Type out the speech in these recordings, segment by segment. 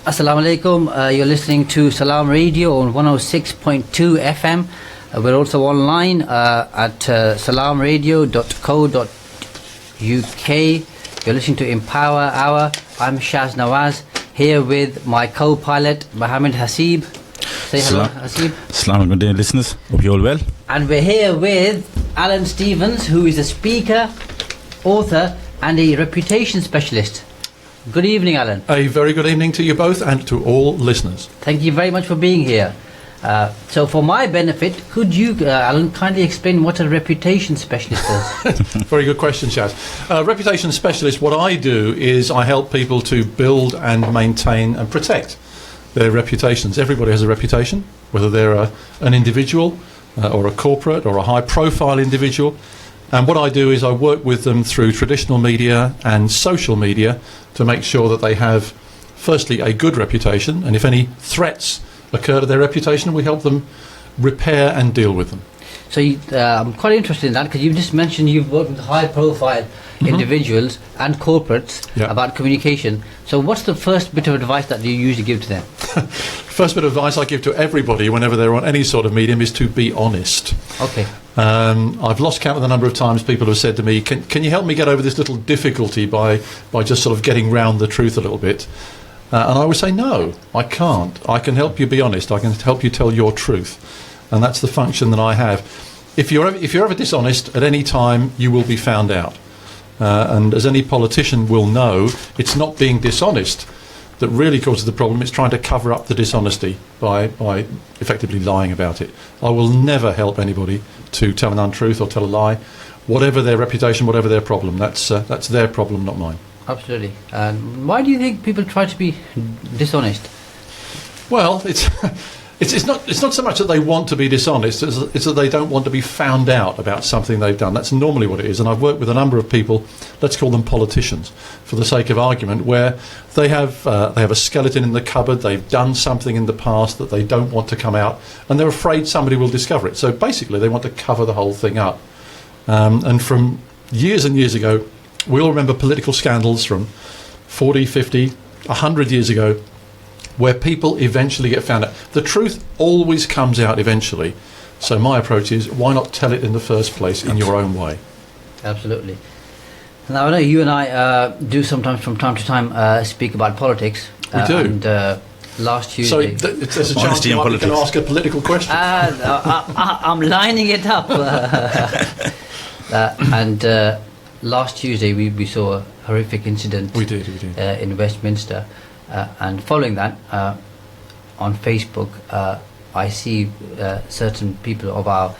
Assalamu alaikum. You're listening to Salaam Radio on 106.2 FM. We're also online at salamradio.co.uk. You're listening to Empower Hour. I'm Shaz Nawaz, here with my co-pilot Mohammed Hasib. Say hello, Hasib. Salaam, good day, listeners. Hope you're all well. And we're here with Alan Stevens, who is a speaker, author, and a reputation specialist. Good evening, Alan. A very good evening to you both and to all listeners. Thank you very much for being here. So for my benefit, could you, Alan, kindly explain what a reputation specialist is? Very good question, Shaz. Reputation specialist, what I do is I help people to build and maintain and protect their reputations. Everybody has a reputation, whether they're an individual or a corporate or a high-profile individual. And what I do is I work with them through traditional media and social media to make sure that they have, firstly, a good reputation, and if any threats occur to their reputation, we help them repair and deal with them. So I'm quite interested in that, because you've just mentioned you've worked with high-profile individuals and corporates about communication. So what's the first bit of advice that you usually give to them? First bit of advice I give to everybody whenever they're on any sort of medium is to be honest. Okay. I've lost count of the number of times people have said to me, can you help me get over this little difficulty by just sort of getting round the truth a little bit? And I would say, no, I can't. I can help you be honest. I can help you tell your truth. And that's the function that I have. If you're ever dishonest at any time, you will be found out. And as any politician will know, it's not being dishonest that really causes the problem. It's trying to cover up the dishonesty by effectively lying about it. I will never help anybody to tell an untruth or tell a lie, whatever their reputation, whatever their problem. That's their problem, not mine. Absolutely. Why do you think people try to be dishonest? Well, it's not so much that they want to be dishonest, it's that they don't want to be found out about something they've done. That's normally what it is. And I've worked with a number of people, let's call them politicians, for the sake of argument, where they have a skeleton in the cupboard, they've done something in the past that they don't want to come out, and they're afraid somebody will discover it. So basically they want to cover the whole thing up. And from years and years ago, we all remember political scandals from 40, 50, 100 years ago, where people eventually get found out. The truth always comes out eventually. So my approach is, why not tell it in the first place in your own way? Absolutely. Now, I know you and I do sometimes from time to time speak about politics. We do. And last Tuesday... So there's a chance you can ask a political question. I'm lining it up. And last Tuesday we saw a horrific incident. We did. In Westminster. And following that, on Facebook, I see certain people of our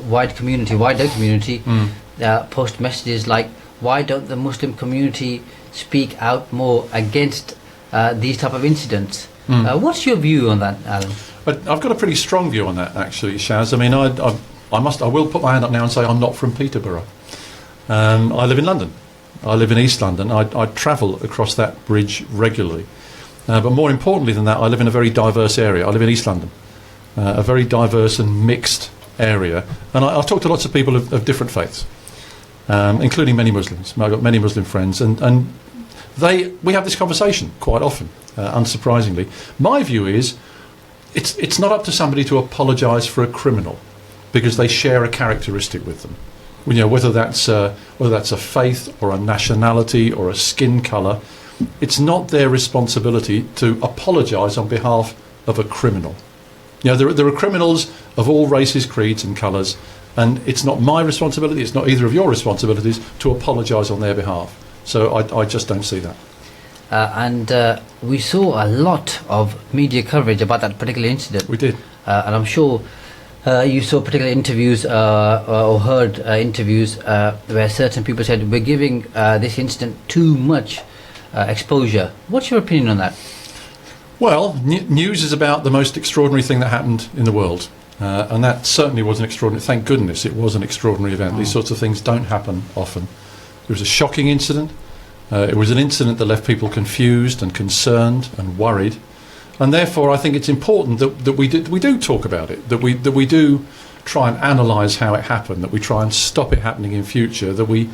wider community, post messages like, why don't the Muslim community speak out more against these type of incidents? What's your view on that, Alan? I've got a pretty strong view on that, actually, Shaz. I mean, I will put my hand up now and say I'm not from Peterborough. I live in London. I live in East London. I travel across that bridge regularly. But more importantly than that, I live in a very diverse area. I live in East London, a very diverse and mixed area. And I talk to lots of people of different faiths, including many Muslims. I've got many Muslim friends. And we have this conversation quite often, unsurprisingly. My view is it's not up to somebody to apologise for a criminal because they share a characteristic with them. Whether that's a faith or a nationality or a skin colour, it's not their responsibility to apologise on behalf of a criminal. There are criminals of all races, creeds and colours, and it's not my responsibility, it's not either of your responsibilities to apologise on their behalf. So I just don't see that. And we saw a lot of media coverage about that particular incident. We did. And I'm sure... you saw particular interviews or heard interviews where certain people said we're giving this incident too much exposure. What's your opinion on that? Well, news is about the most extraordinary thing that happened in the world. And that certainly was an extraordinary... Thank goodness it was an extraordinary event. These sorts of things don't happen often. It was a shocking incident. It was an incident that left people confused and concerned and worried. And therefore, I think it's important that we do talk about it, that we do try and analyse how it happened, that we try and stop it happening in future, that we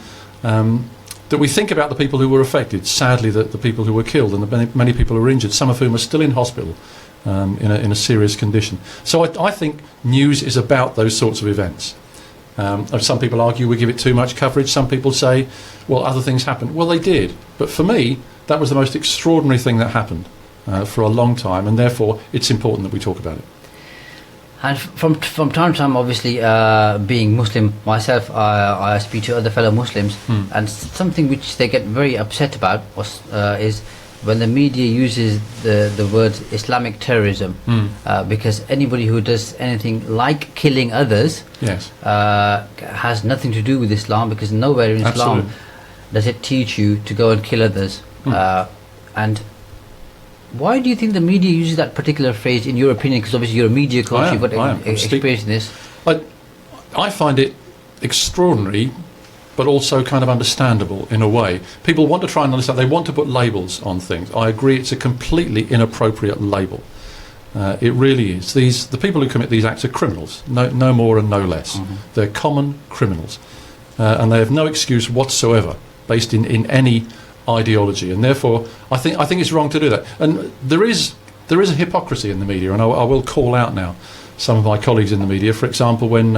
that we think about the people who were affected, sadly the people who were killed and the many people who were injured, some of whom are still in hospital in a serious condition. So I think news is about those sorts of events. Some people argue we give it too much coverage. Some people say, well, other things happened. Well, they did. But for me, that was the most extraordinary thing that happened for a long time, and therefore it's important that we talk about it. And from time to time, obviously, being Muslim myself, I speak to other fellow Muslims, and something which they get very upset about is when the media uses the word Islamic terrorism, because anybody who does anything like killing others has nothing to do with Islam, because nowhere in Islam does it teach you to go and kill others. And why do you think the media uses that particular phrase, in your opinion? Because obviously you're a media coach, you've got experience in this. I find it extraordinary, but also kind of understandable in a way. People want to try and understand, they want to put labels on things. I agree it's a completely inappropriate label. It really is. The people who commit these acts are criminals, no more and no less. They're common criminals. And they have no excuse whatsoever based in any ideology, and therefore I think it's wrong to do that. And there is a hypocrisy in the media, and I will call out now some of my colleagues in the media. For example, when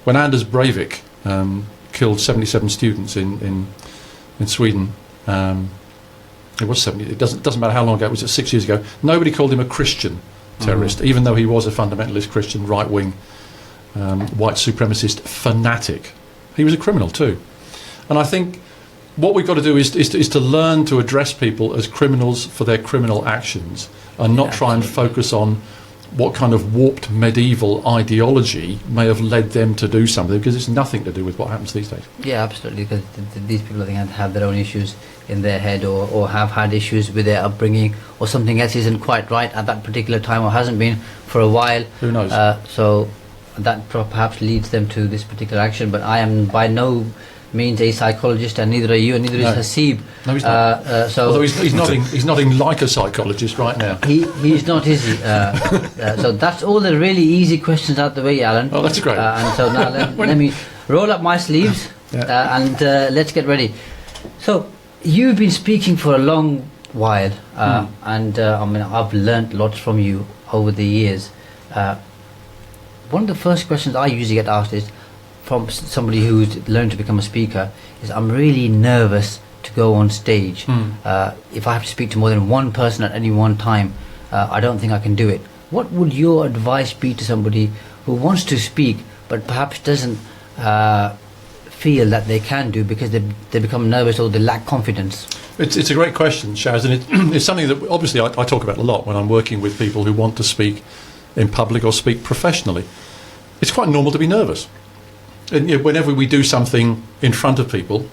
Anders Breivik killed 77 students in Sweden, it was 70. It doesn't matter how long ago. It was 6 years ago. Nobody called him a Christian terrorist, even though he was a fundamentalist Christian, right-wing, white supremacist fanatic. He was a criminal too, and I think what we've got to do is to learn to address people as criminals for their criminal actions, and not try and focus on what kind of warped medieval ideology may have led them to do something, because it's nothing to do with what happens these days. Yeah, absolutely, because these people, I think, have their own issues in their head, or have had issues with their upbringing, or something else isn't quite right at that particular time, or hasn't been for a while. Who knows? So that perhaps leads them to this particular action. But I am by no means a psychologist, and neither are you, and neither is Hasib. No, he's not. Although he's nodding like a psychologist right now. He's not, is he? So that's all the really easy questions out the way, Alan. Oh, that's great. And so now let me roll up my sleeves and let's get ready. So you've been speaking for a long while, and I mean, I've learnt lots from you over the years. One of the first questions I usually get asked is, from somebody who's learned to become a speaker, is I'm really nervous to go on stage. If I have to speak to more than one person at any one time, I don't think I can do it. What would your advice be to somebody who wants to speak but perhaps doesn't feel that they can do because they become nervous or they lack confidence? It's a great question, Shaz, and it's something that obviously I talk about a lot when I'm working with people who want to speak in public or speak professionally. It's quite normal to be nervous. And whenever we do something in front of people,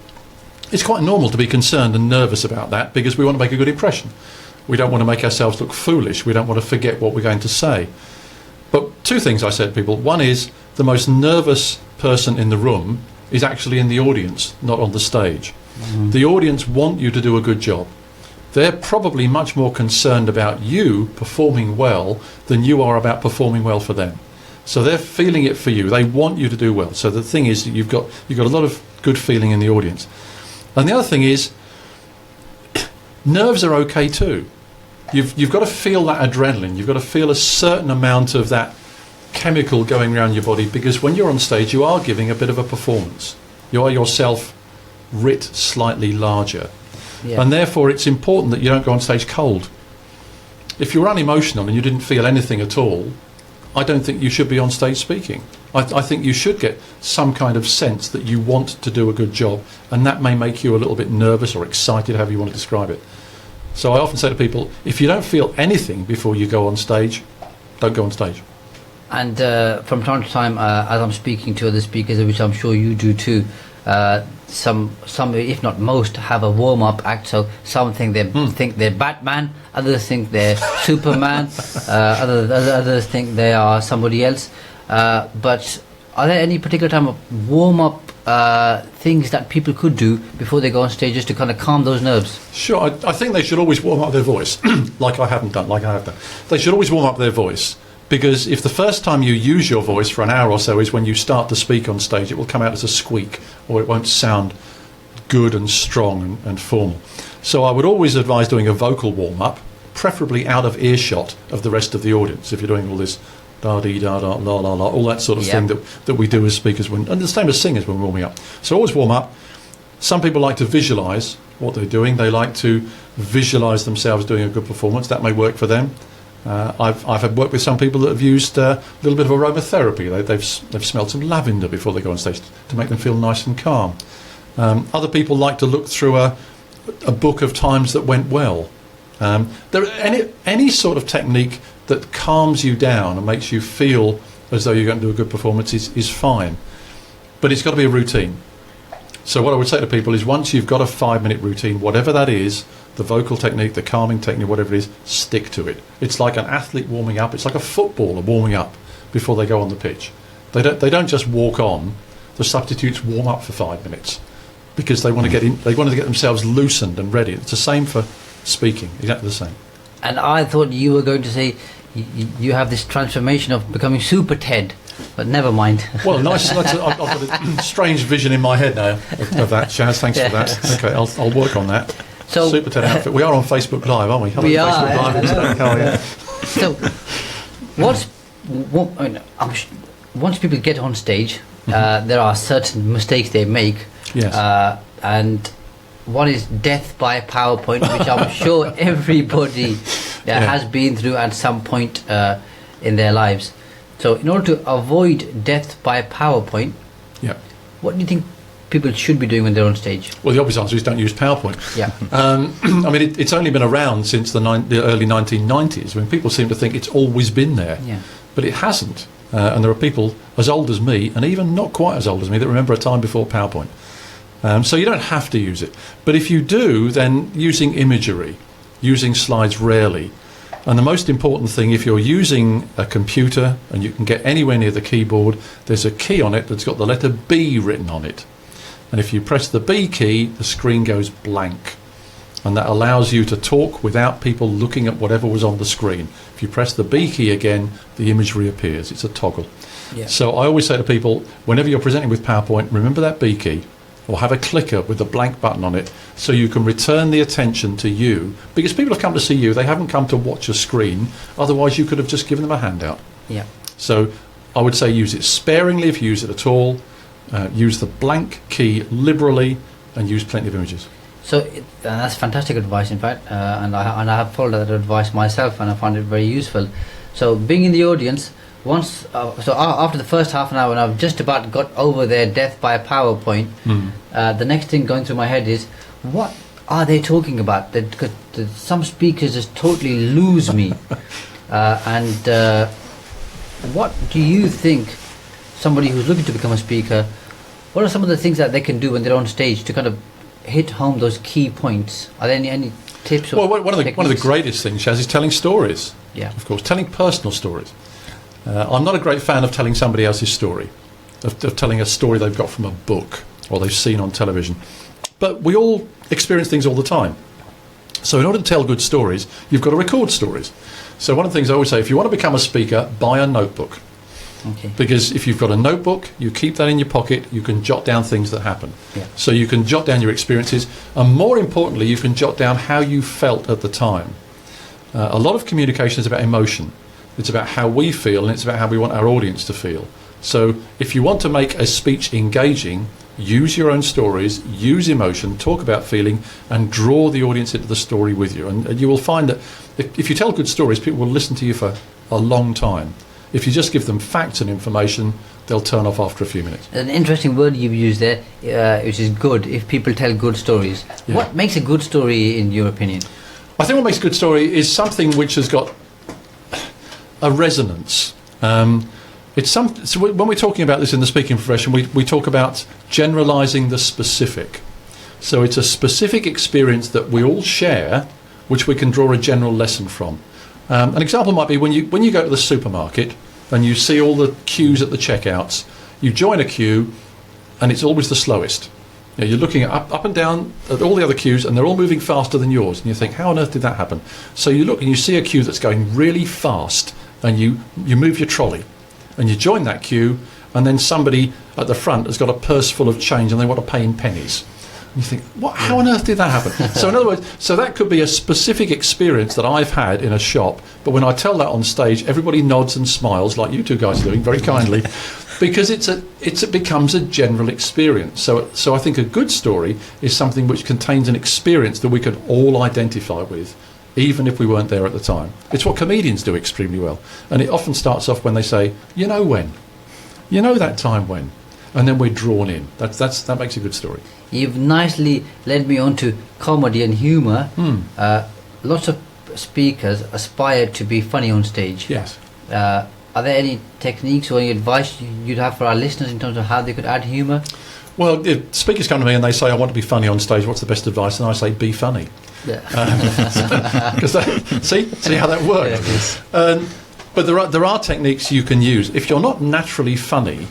it's quite normal to be concerned and nervous about that, because we want to make a good impression. We don't want to make ourselves look foolish. We don't want to forget what we're going to say. But two things I said to people. One is, the most nervous person in the room is actually in the audience, not on the stage. The audience want you to do a good job. They're probably much more concerned about you performing well than you are about performing well for them. So they're feeling it for you. They want you to do well. So the thing is, you've got a lot of good feeling in the audience. And the other thing is, nerves are okay too. You've got to feel that adrenaline. You've got to feel a certain amount of that chemical going around your body, because when you're on stage, you are giving a bit of a performance. You are yourself writ slightly larger. Yeah. And therefore it's important that you don't go on stage cold. If you're unemotional and you didn't feel anything at all, I don't think you should be on stage speaking. I think you should get some kind of sense that you want to do a good job, and that may make you a little bit nervous or excited, however you want to describe it. So I often say to people, if you don't feel anything before you go on stage, don't go on stage. And from time to time, as I'm speaking to other speakers, which I'm sure you do too, some, if not most, have a warm-up act. So some think they're Batman, others think they're Superman, others think they are somebody else. But are there any particular time of warm-up things that people could do before they go on stage, just to kind of calm those nerves? Sure, I think they should always warm up their voice, like I have done. They should always warm up their voice, because if the first time you use your voice for an hour or so is when you start to speak on stage, it will come out as a squeak, or it won't sound good and strong and formal. So I would always advise doing a vocal warm-up, preferably out of earshot of the rest of the audience. If you're doing all this da-dee-da-da, la-la-la, all that sort of thing that we do as speakers, and the same as singers when we're warming up. So always warm up. Some people like to visualise what they're doing. They like to visualise themselves doing a good performance. That may work for them. I've had worked with some people that have used a little bit of aromatherapy. They've smelled some lavender before they go on stage to make them feel nice and calm. Other people like to look through a book of times that went well. Any sort of technique that calms you down and makes you feel as though you're going to do a good performance is fine. But it's got to be a routine. So what I would say to people is, once you've got a 5-minute routine, whatever that is, the vocal technique, the calming technique, whatever it is, stick to it. It's like an athlete warming up. It's like a footballer warming up before they go on the pitch. They don't just walk on. The substitutes warm up for 5 minutes because they want to get in. They want to get themselves loosened and ready. It's the same for speaking. Exactly the same. And I thought you were going to say you have this transformation of becoming Super Ted. But never mind. Well, nice. I've got a strange vision in my head now of that, Shaz. Thanks for that. Okay, I'll work on that. So, Super Ted outfit. We are on Facebook Live, aren't we? Hello, we Facebook are. Live. Oh, yeah. So, once people get on stage, there are certain mistakes they make. Yes. And one is death by PowerPoint, which I'm sure everybody has been through at some point in their lives. So in order to avoid death by PowerPoint, what do you think people should be doing when they're on stage? Well, the obvious answer is don't use PowerPoint. Yeah. I mean, it's only been around since the early 1990s, when people seem to think it's always been there. Yeah. But it hasn't. And there are people as old as me, and even not quite as old as me, that remember a time before PowerPoint. So you don't have to use it. But if you do, then using imagery, using slides rarely. And the most important thing, if you're using a computer and you can get anywhere near the keyboard, there's a key on it that's got the letter B written on it. And if you press the B key, the screen goes blank. And that allows you to talk without people looking at whatever was on the screen. If you press the B key again, the imagery appears. It's a toggle. Yeah. So I always say to people, whenever you're presenting with PowerPoint, remember that B key, or have a clicker with the blank button on it, so you can return the attention to you. Because people have come to see you, they haven't come to watch a screen, otherwise you could have just given them a handout. Yeah. So I would say use it sparingly if you use it at all, use the blank key liberally, and use plenty of images. So that's fantastic advice, in fact, and I have followed that advice myself, and I found it very useful. So being in the audience, after the first half an hour, and I've just about got over their death by PowerPoint, the next thing going through my head is, what are they talking about? Because some speakers just totally lose me. What do you think, somebody who's looking to become a speaker, what are some of the things that they can do when they're on stage to kind of hit home those key points? Are there any tips? Well, one of the greatest things, Shaz, is telling stories. Yeah. Of course, telling personal stories. I'm not a great fan of telling somebody else's story, of telling a story they've got from a book or they've seen on television. But we all experience things all the time. So in order to tell good stories, you've got to record stories. So one of the things I always say, if you want to become a speaker, buy a notebook. Okay. Because if you've got a notebook, you keep that in your pocket, you can jot down things that happen. Yeah. So you can jot down your experiences, and more importantly, you can jot down how you felt at the time. A lot of communication is about emotion. It's about how we feel, and it's about how we want our audience to feel. So if you want to make a speech engaging, use your own stories, use emotion, talk about feeling, and draw the audience into the story with you. And you will find that if you tell good stories, people will listen to you for a long time. If you just give them facts and information, they'll turn off after a few minutes. An interesting word you've used there, which is good, if people tell good stories. Yeah. What makes a good story, in your opinion? I think what makes a good story is something which has got a resonance. So when we're talking about this in the speaking profession, we talk about generalising the specific. So it's a specific experience that we all share, which we can draw a general lesson from. An example might be when you go to the supermarket and you see all the queues at the checkouts. You join a queue, and it's always the slowest. You're looking up and down at all the other queues, and they're all moving faster than yours. And you think, how on earth did that happen? So you look and you see a queue that's going really fast, and you move your trolley, and you join that queue, and then somebody at the front has got a purse full of change, and they want to pay in pennies. You think, what? How on earth did that happen? So in other words, so that could be a specific experience that I've had in a shop, but when I tell that on stage, everybody nods and smiles like you two guys are doing very kindly, because it becomes a general experience. So I think a good story is something which contains an experience that we can all identify with, even if we weren't there at the time. It's what comedians do extremely well, and it often starts off when they say, "You know when, you know that time when," and then we're drawn in. That makes a good story. You've nicely led me on to comedy and humour. Lots of speakers aspire to be funny on stage. Yes. Are there any techniques or any advice you'd have for our listeners in terms of how they could add humour? Well, if speakers come to me and they say, "I want to be funny on stage, what's the best advice?" And I say, "Be funny." Yeah. Because see how that works. Yeah. But there are techniques you can use. If you're not naturally funny,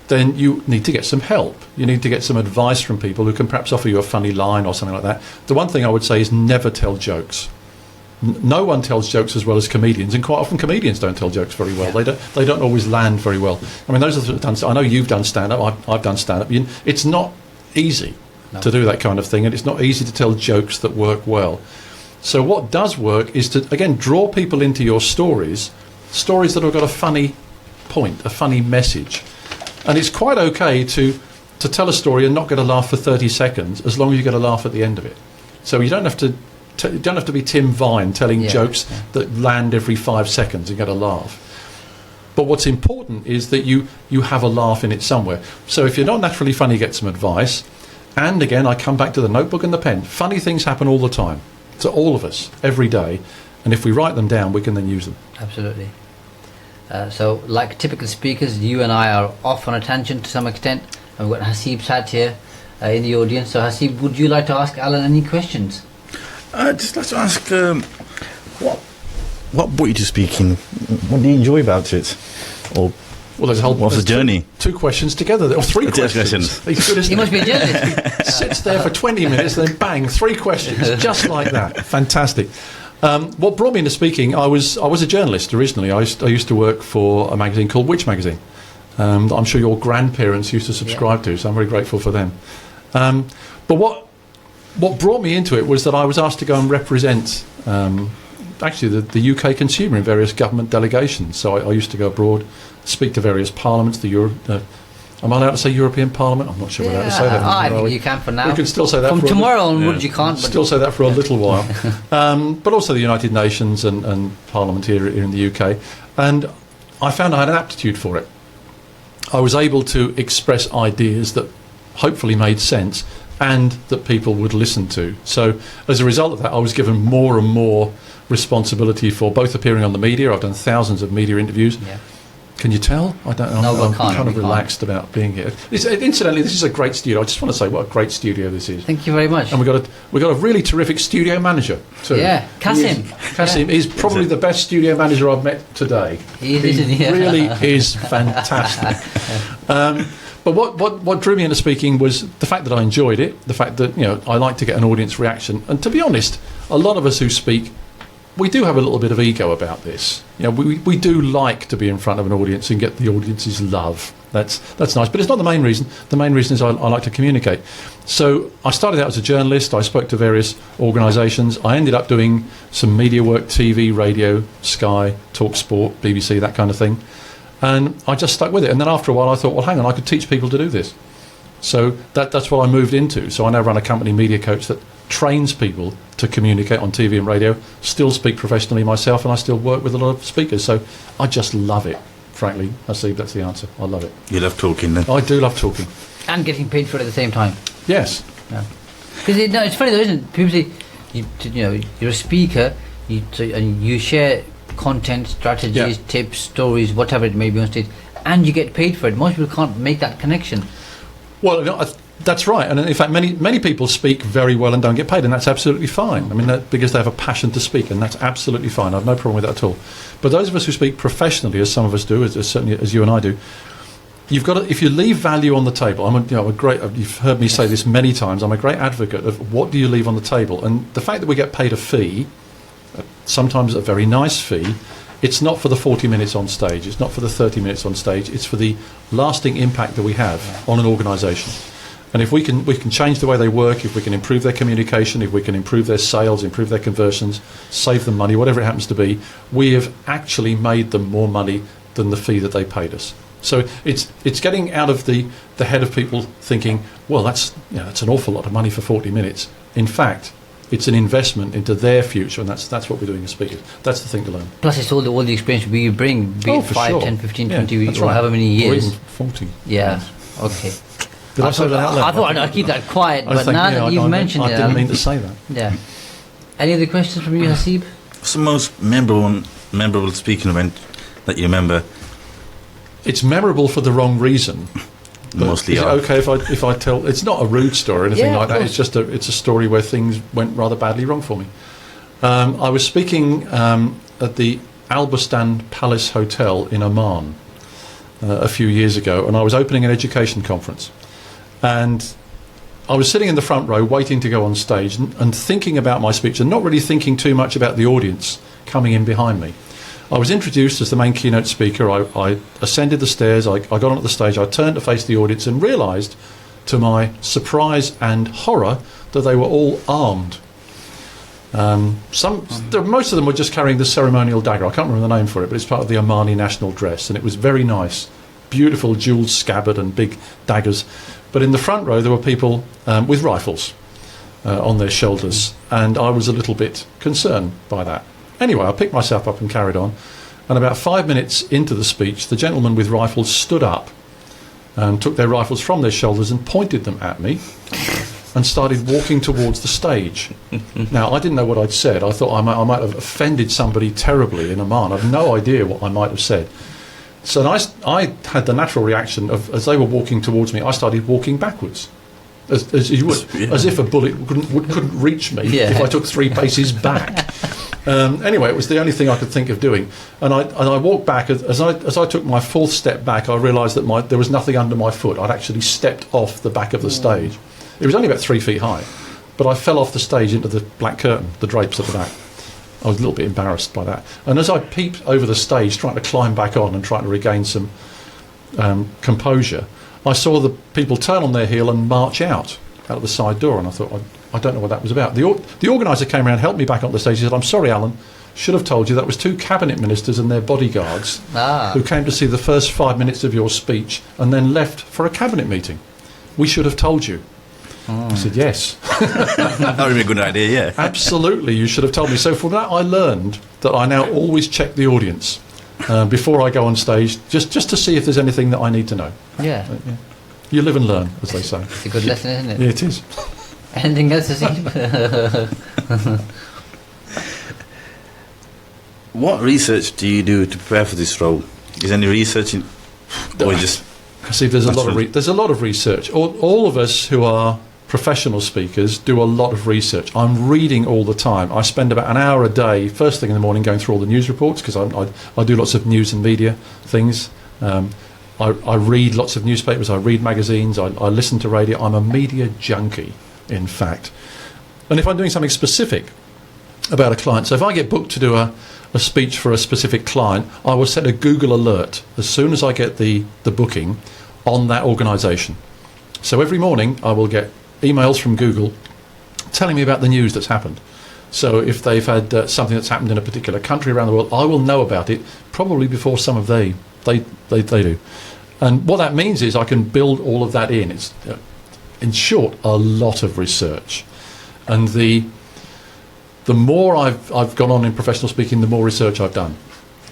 then you need to get some help. You need to get some advice from people who can perhaps offer you a funny line or something like that. The one thing I would say is never tell jokes. No one tells jokes as well as comedians, and quite often comedians don't tell jokes very well. Yeah. They don't always land very well. I mean, those are done. I know you've done stand-up. I've done stand-up. It's not easy to do that kind of thing, and it's not easy to tell jokes that work well. So what does work is to, again, draw people into your stories that have got a funny point, a funny message. And it's quite okay to tell a story and not get a laugh for 30 seconds, as long as you get a laugh at the end of it. So you don't have to be Tim Vine telling jokes that land every 5 seconds and get a laugh. But what's important is that you have a laugh in it somewhere. So if you're not naturally funny, get some advice. And again, I come back to the notebook and the pen. Funny things happen all the time to all of us every day. And if we write them down, we can then use them. Absolutely. So, like typical speakers, you and I are off on a tangent to some extent. And we've got Hasib sat here in the audience. So, Hasib, would you like to ask Alan any questions? I'd just like to ask, what brought you to speaking? What do you enjoy about it? Or there's a whole what's the journey? Two questions together, or three questions. He's good, he must be a journalist. Sits there for 20 minutes, then bang, 3 questions, just like that. Fantastic. What brought me into speaking? I was a journalist originally. I used to work for a magazine called Which Magazine. That I'm sure your grandparents used to subscribe to, so I'm very grateful for them. But what brought me into it was that I was asked to go and represent actually the UK consumer in various government delegations. So I used to go abroad, speak to various parliaments, am I allowed to say European Parliament? I'm not sure we're allowed to say that. I think you can for now. We can still say that. From tomorrow onwards, you can't. Still say that for a little while. But also the United Nations and Parliament here in the UK. And I found I had an aptitude for it. I was able to express ideas that hopefully made sense and that people would listen to. So as a result of that, I was given more and more responsibility for both appearing on the media. I've done thousands of media interviews. Yeah. Can you tell? I don't know. No, I'm kind of relaxed about being here. Incidentally, this is a great studio. I just want to say what a great studio this is. Thank you very much. And we got a really terrific studio manager too. Yeah, Kasim. Kasim is probably the best studio manager I've met today. He really is fantastic. But what drew me into speaking was the fact that I enjoyed it, the fact that I like to get an audience reaction, and to be honest, a lot of us who speak, we do have a little bit of ego about this. We do like to be in front of an audience and get the audience's love. That's nice, but it's not the main reason. The main reason is I like to communicate. So I started out as a journalist. I spoke to various organisations. I ended up doing some media work, TV, radio, Sky, Talk Sport, BBC, that kind of thing. And I just stuck with it. And then after a while I thought, well, hang on, I could teach people to do this. So that's what I moved into. So I now run a company, Media Coach, that trains people to communicate on TV and radio, still speak professionally myself, and I still work with a lot of speakers. So I just love it, frankly. I see that's the answer. I love it. You love talking then? I do love talking. And getting paid for it at the same time. Yes. Because it's funny though, isn't it? People say, you're a speaker, and you share content, strategies, tips, stories, whatever it may be on stage, and you get paid for it. Most people can't make that connection. Well, that's right, and in fact many people speak very well and don't get paid, and that's absolutely fine. I mean, because they have a passion to speak, and that's absolutely fine. I have no problem with that at all. But those of us who speak professionally, as some of us do, as certainly as you and I do, you've got to, if you leave value on the table, you've heard me say this many times, I'm a great advocate of what do you leave on the table, and the fact that we get paid a fee, sometimes a very nice fee, it's not for the 40 minutes on stage, it's not for the 30 minutes on stage, it's for the lasting impact that we have on an organisation. And if we can change the way they work, if we can improve their communication, if we can improve their sales, improve their conversions, save them money, whatever it happens to be, we have actually made them more money than the fee that they paid us. So it's getting out of the head of people thinking, well, that's an awful lot of money for 40 minutes. In fact, it's an investment into their future, and that's what we're doing as speakers. That's the thing to learn. Plus, it's all the experience we bring, be it 5, sure. 10, 15, Yeah, 20, that's or right. however many years. Or even 40. Yeah, okay. Did I say that out loud? I thought I'd keep that quiet, I but think, now yeah, that you've mentioned I it... didn't mean to say that. Yeah. Any other questions from you, Hasib? What's the most memorable speaking event that you remember? It's memorable for the wrong reason. Mostly. Is it okay if I tell? It's not a rude story or anything Yeah, like of that. It's just a story where things went rather badly wrong for me. I was speaking at the Al Bustan Palace Hotel in Oman a few years ago, and I was opening an education conference, and I was sitting in the front row waiting to go on stage and thinking about my speech and not really thinking too much about the audience coming in behind me. I was introduced as the main keynote speaker. I ascended the stairs, I got onto the stage, I turned to face the audience and realised, to my surprise and horror, that they were all armed. Most of them were just carrying the ceremonial dagger. I can't remember the name for it, but it's part of the Omani national dress, and it was very nice. Beautiful jewelled scabbard and big daggers. But in the front row there were people with rifles on their shoulders, and I was a little bit concerned by that. Anyway, I picked myself up and carried on, and about 5 minutes into the speech, the gentlemen with rifles stood up and took their rifles from their shoulders and pointed them at me and started walking towards the stage. Now, I didn't know what I'd said. I thought I might have offended somebody terribly in Oman. I have no idea what I might have said. So I had the natural reaction of, as they were walking towards me, I started walking backwards. As you would, as if a bullet couldn't reach me if I took 3 paces back. Anyway, it was the only thing I could think of doing, and I walked back. As I took my 4th step back, I realised that there was nothing under my foot. I'd actually stepped off the back of the stage. It was only about 3 feet high, but I fell off the stage into the black curtain, the drapes at the back. I was a little bit embarrassed by that. And as I peeped over the stage, trying to climb back on and trying to regain some composure, I saw the people turn on their heel and march out of the side door, and I thought, I don't know what that was about. The organiser came around, helped me back onto the stage. He said, "I'm sorry, Alan, should have told you that was 2 cabinet ministers and their bodyguards who came to see the first 5 minutes of your speech and then left for a cabinet meeting. We should have told you." I said, "Yes." That would be a good idea, yeah. Absolutely, you should have told me. So from that I learned that I now always check the audience before I go on stage, just to see if there's anything that I need to know. Yeah. You live and learn, as they say. It's a good lesson, isn't it? Yeah, it is. Anything else to see? What research do you do to prepare for this role? Is any research in, or just... See, there's a lot of research. All of us who are professional speakers do a lot of research. I'm reading all the time. I spend about an hour a day, first thing in the morning, going through all the news reports, because I do lots of news and media things. I read lots of newspapers, I read magazines, I listen to radio. I'm a media junkie, in fact. And if I'm doing something specific about a client, so if I get booked to do a speech for a specific client, I will set a Google alert as soon as I get the booking on that organisation. So every morning I will get emails from Google telling me about the news that's happened. So if they've had something that's happened in a particular country around the world, I will know about it probably before some of they do. And what that means is I can build all of that in. It's, in short, a lot of research. And the more I've gone on in professional speaking, the more research I've done.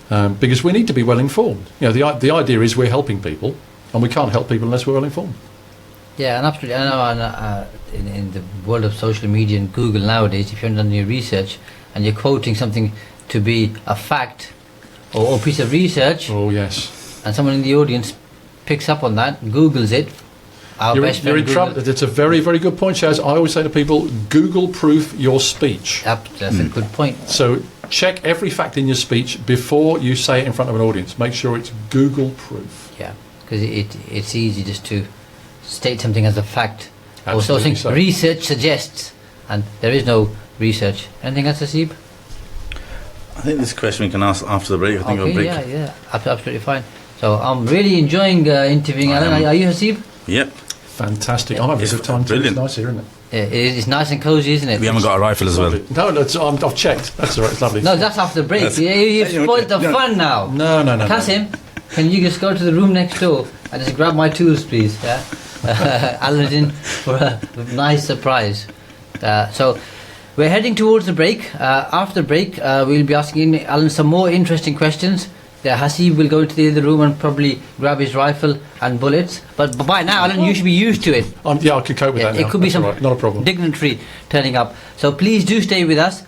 Because we need to be well informed. You know, the idea is we're helping people, and we can't help people unless we're well informed. Yeah, and absolutely. I know in the world of social media and Google nowadays, if you're done your research and you're quoting something to be a fact or a piece of research, oh yes, and someone in the audience picks up on that, Googles it. You're in trouble. It's a very, very good point, Shaz. I always say to people, Google-proof your speech. That's a good point. So check every fact in your speech before you say it in front of an audience. Make sure it's Google-proof. Yeah, because it's easy just to state something as a fact. Absolutely Also, so. research suggests, and there is no research. Anything else, Hasib? I think this question we can ask after the break. I think we'll break. Yeah, absolutely fine. So I'm really enjoying interviewing Alan. Are you, Hasib? Yep. Fantastic. I'm having a good time too. Brilliant. It's nice here, isn't it? It's nice and cosy, isn't it? We haven't got a rifle as well. No, I've checked. That's all right. It's lovely. No, that's after the break. You've spoiled the fun now. No. Kasim, can you just go to the room next door and just grab my tools, please? Yeah? Aladdin, for a nice surprise. So we're heading towards the break. After the break, we'll be asking Alan some more interesting questions. Hasib will go into the other room and probably grab his rifle and bullets. But by now, Alan, you should be used to it. Yeah, I can cope with that now. It could be That's some all right. Not a problem. dignitary turning up. So please do stay with us.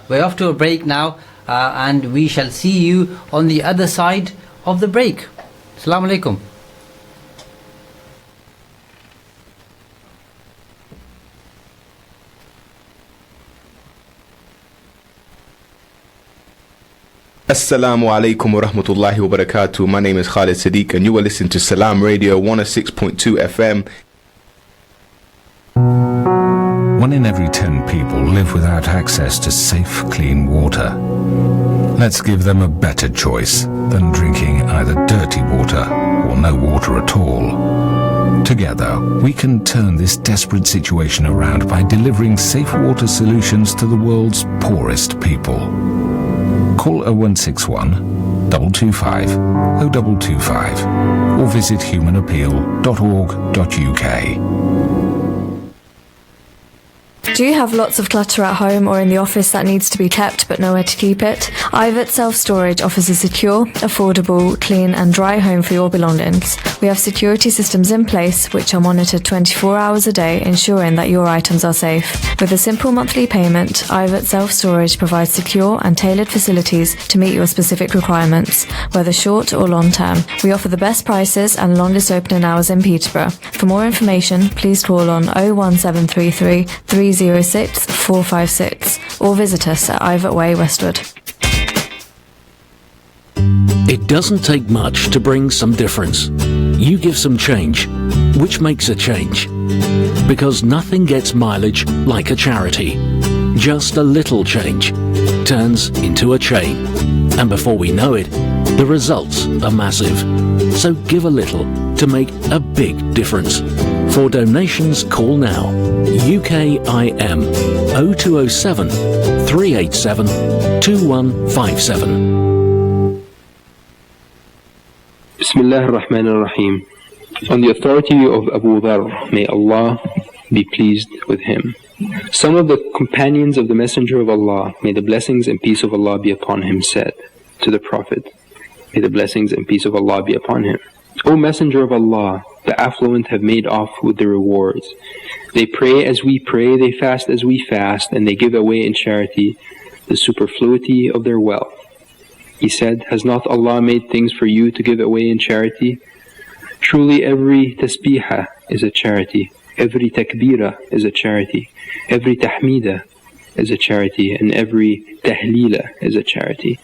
We're off to a break now, and we shall see you on the other side of the break. Assalamu alaikum. Assalamu alaikum wa rahmatullahi wa barakatuh. My name is Khalid Sadiq and you are listening to Salaam Radio 106.2 FM. 1 in every 10 people live without access to safe, clean water. Let's give them a better choice than drinking either dirty water or no water at all. Together, we can turn this desperate situation around by delivering safe water solutions to the world's poorest people. Call 0161 225 0225 or visit humanappeal.org.uk. Do you have lots of clutter at home or in the office that needs to be kept but nowhere to keep it? Ivet Self-Storage offers a secure, affordable, clean and dry home for your belongings. We have security systems in place which are monitored 24 hours a day, ensuring that your items are safe. With a simple monthly payment, Ivet Self-Storage provides secure and tailored facilities to meet your specific requirements, whether short or long term. We offer the best prices and longest opening hours in Peterborough. For more information, please call on 01733 306 456 or visit us at Ivet Way, Westwood. It doesn't take much to bring some difference. You give some change, which makes a change. Because nothing gets mileage like a charity. Just a little change turns into a chain. And before we know it, the results are massive. So give a little to make a big difference. For donations, call now. UKIM 0207 387 2157. Bismillah ar-Rahman ar-Rahim. On the authority of Abu Dharr, may Allah be pleased with him. Some of the companions of the Messenger of Allah, may the blessings and peace of Allah be upon him, said to the Prophet, may the blessings and peace of Allah be upon him, O Messenger of Allah, the affluent have made off with the rewards. They pray as we pray, they fast as we fast, and they give away in charity the superfluity of their wealth. He said, has not Allah made things for you to give away in charity? Truly every tasbihah is a charity, every takbirah is a charity, every tahmidah is a charity, and every tahleelah is a charity.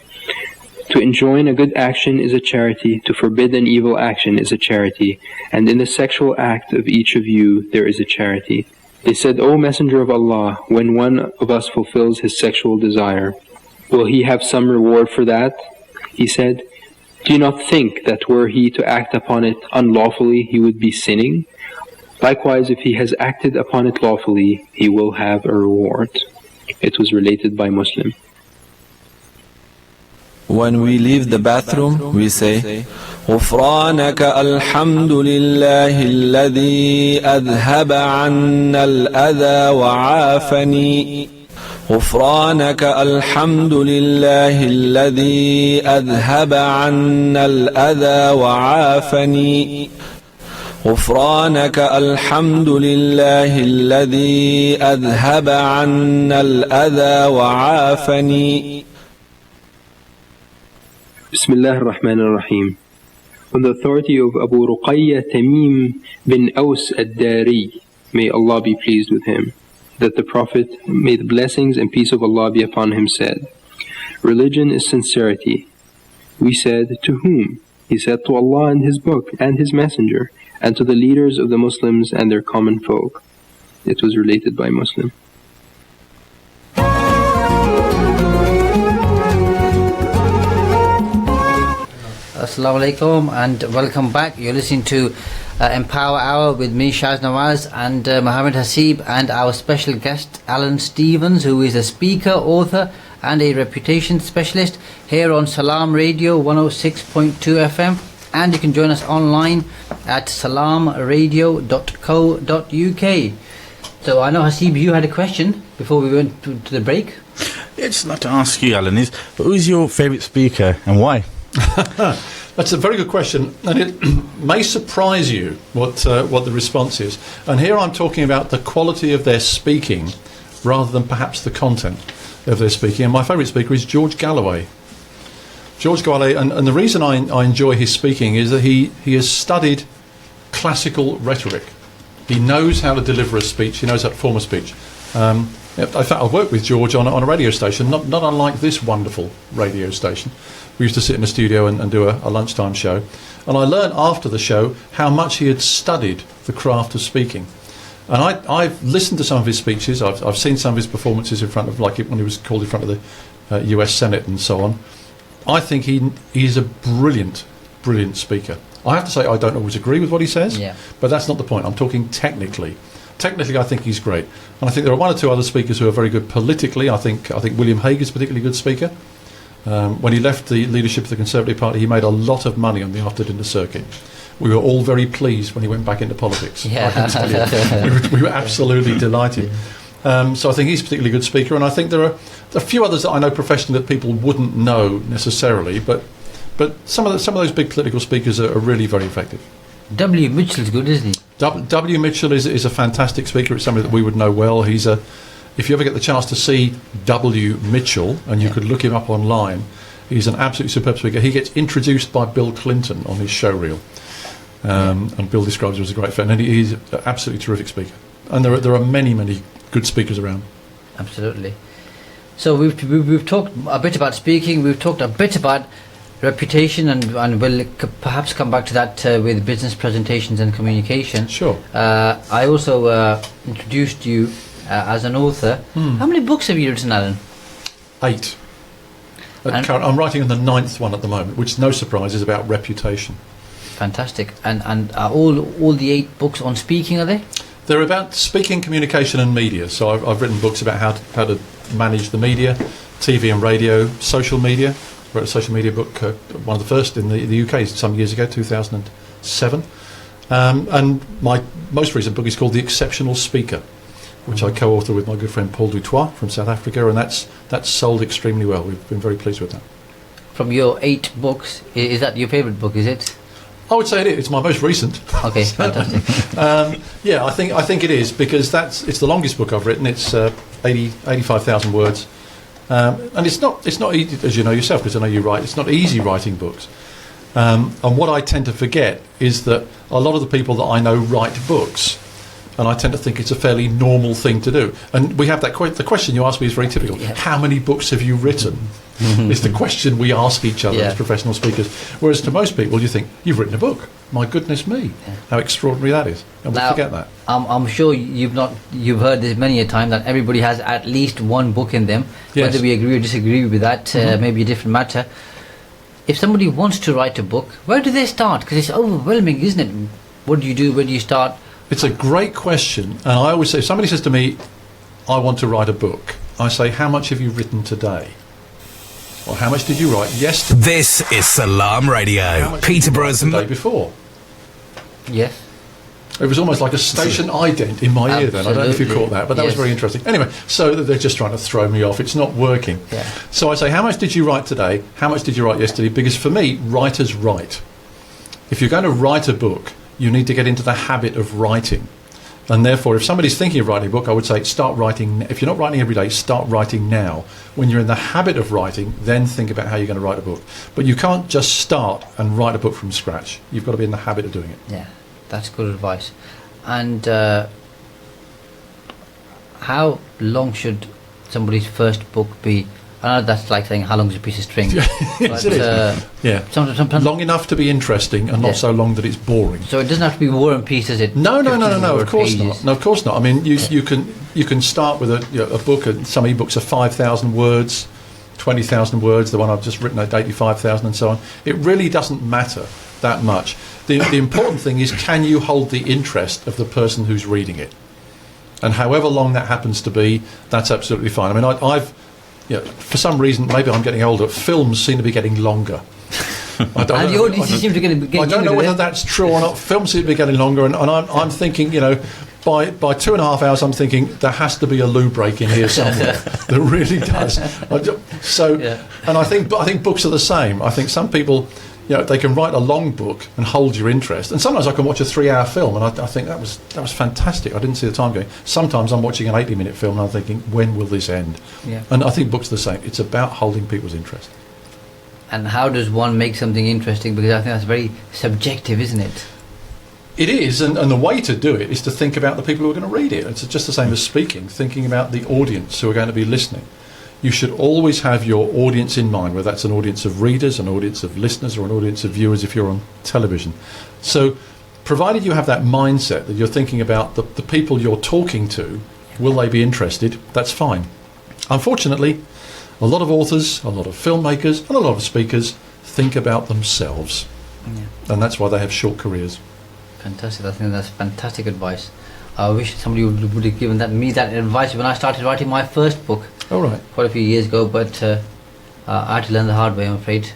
To enjoin a good action is a charity, to forbid an evil action is a charity, and in the sexual act of each of you there is a charity. They said, O Messenger of Allah, when one of us fulfills his sexual desire, will he have some reward for that? He said, do you not think that were he to act upon it unlawfully, he would be sinning? Likewise, if he has acted upon it lawfully, he will have a reward. It was related by Muslim. When we leave the bathroom, we say, غفرانك الحمد لله الذي أذهب عنا الأذى وعافني غفرانك الحمد لله الذي أذهب عنا الأذى وعافني غفرانك الحمد لله الذي أذهب عنا الأذى وعافني. Bismillah ar-Rahman ar-Rahim. On the authority of Abu Ruqayya Tamim bin Aus ad-Dari, may Allah be pleased with him, that the Prophet, may the blessings and peace of Allah be upon him, said, religion is sincerity. We said, to whom? He said, to Allah and His book and His messenger, and to the leaders of the Muslims and their common folk. It was related by Muslim. Assalamu alaikum and welcome back. You're listening to Empower Hour with me, Shaz Nawaz, and Mohammed Hasib, and our special guest, Alan Stevens, who is a speaker, author, and a reputation specialist here on Salaam Radio 106.2 FM. And you can join us online at salamradio.co.uk. So I know, Hasib, you had a question before we went to the break. Yeah, just like to ask you, Alan, who's your favourite speaker and why? That's a very good question, and it may surprise you what the response is. And here I'm talking about the quality of their speaking rather than perhaps the content of their speaking. And my favourite speaker is George Galloway. George Galloway, and the reason I enjoy his speaking is that he has studied classical rhetoric. He knows how to deliver a speech. He knows how to form a speech. In fact, I worked with George on a radio station, not unlike this wonderful radio station. We used to sit in the studio and do a lunchtime show. And I learned after the show how much he had studied the craft of speaking. And I've listened to some of his speeches. I've seen some of his performances in front of, like when he was called in front of the US Senate and so on. I think he's a brilliant speaker. I have to say I don't always agree with what he says, but that's not the point. I'm talking technically. Technically, I think he's great. And I think there are one or two other speakers who are very good politically. I think William Hague is a particularly good speaker. When he left the leadership of the Conservative Party, he made a lot of money on the after-dinner circuit. We were all very pleased when he went back into politics. Yeah. I can tell you. we were absolutely delighted. So I think he's a particularly good speaker, and I think there are a few others that I know professionally that people wouldn't know necessarily, but some of those big political speakers are really very effective. W. Mitchell's good, isn't he? W. Mitchell is a fantastic speaker. It's somebody that we would know well. If you ever get the chance to see W. Mitchell, and you could look him up online, he's an absolutely superb speaker. He gets introduced by Bill Clinton on his show reel, and Bill describes him as a great fan, and he's an absolutely terrific speaker. And there are many good speakers around. Absolutely. So we've talked a bit about speaking. We've talked a bit about reputation, and we'll perhaps come back to that with business presentations and communication. Sure. I also introduced you as an author. How many books have you written, Alan? 8. I'm writing on the 9th one at the moment, which, no surprise, is about reputation. Fantastic. And are all the 8 books on speaking, are they? They're about speaking, communication and media. So I've written books about how to manage the media, TV and radio, social media. I wrote a social media book, one of the first in the UK some years ago, 2007. And my most recent book is called The Exceptional Speaker, which I co-author with my good friend Paul Dutoit from South Africa, and that's sold extremely well. We've been very pleased with that. From your 8 books, is that your favourite book, is it? I would say it is. It's my most recent. Okay, fantastic. Yeah, I think it is, because it's the longest book I've written. It's 85,000 words. And it's not easy, as you know yourself, because I know you write. It's not easy writing books. And what I tend to forget is that a lot of the people that I know write books, and I tend to think it's a fairly normal thing to do. And we have that the question you asked me is very typical. Yeah. How many books have you written? Is the question we ask each other as professional speakers. Whereas to most people, you think, you've written a book. My goodness me, how extraordinary that is. And we forget that. I'm sure you've heard this many a time, that everybody has at least one book in them. Yes. Whether we agree or disagree with that, maybe a different matter. If somebody wants to write a book, where do they start? Because it's overwhelming, isn't it? What do you do? Where do you start? It's a great question. And I always say, if somebody says to me, I want to write a book, I say, how much have you written today? Or how much did you write yesterday? This is Salaam Radio, Peterborough's the day before. Yes. It was almost like a station ident in my ear then. I don't know if you caught that, but that was very interesting. Anyway, so they're just trying to throw me off. It's not working. Yeah. So I say, how much did you write today? How much did you write yesterday? Because for me, writers write. If you're going to write a book, you need to get into the habit of writing. And therefore, if somebody's thinking of writing a book, I would say start writing. If you're not writing every day, start writing now. When you're in the habit of writing, then think about how you're going to write a book. But you can't just start and write a book from scratch. You've got to be in the habit of doing it. Yeah, that's good advice. And how long should somebody's first book be? I know that's like saying how long is a piece of string. Yes, it is. Yeah. Sometimes long enough to be interesting and not so long that it's boring. So it doesn't have to be War and Peace, does it? No. Of course not. No, of course not. I mean, you can start with a book. And some ebooks are 5,000 words, 20,000 words, the one I've just written at 85,000 and so on. It really doesn't matter that much. The important thing is, can you hold the interest of the person who's reading it? And however long that happens to be, that's absolutely fine. I mean, I've for some reason, maybe I'm getting older, films seem to be getting longer. I don't know whether that's true or not. Films seem to be getting longer, and I'm thinking, by 2.5 hours, I'm thinking there has to be a loo break in here somewhere. There really does. And I think books are the same. I think some people, they can write a long book and hold your interest. And sometimes I can watch a 3-hour film, and I think that was fantastic. I didn't see the time going. Sometimes I'm watching an 80-minute film, and I'm thinking, when will this end? Yeah. And I think books are the same. It's about holding people's interest. And how does one make something interesting? Because I think that's very subjective, isn't it? It is, and the way to do it is to think about the people who are going to read it. It's just the same as speaking, thinking about the audience who are going to be listening. You should always have your audience in mind, whether that's an audience of readers, an audience of listeners, or an audience of viewers if you're on television. So, provided you have that mindset that you're thinking about the people you're talking to, will they be interested? That's fine. Unfortunately, a lot of authors, a lot of filmmakers, and a lot of speakers think about themselves. Yeah. And that's why they have short careers. Fantastic. I think that's fantastic advice. I wish somebody would have given me that advice when I started writing my first book. Oh, right. Quite a few years ago, but I had to learn the hard way, I'm afraid.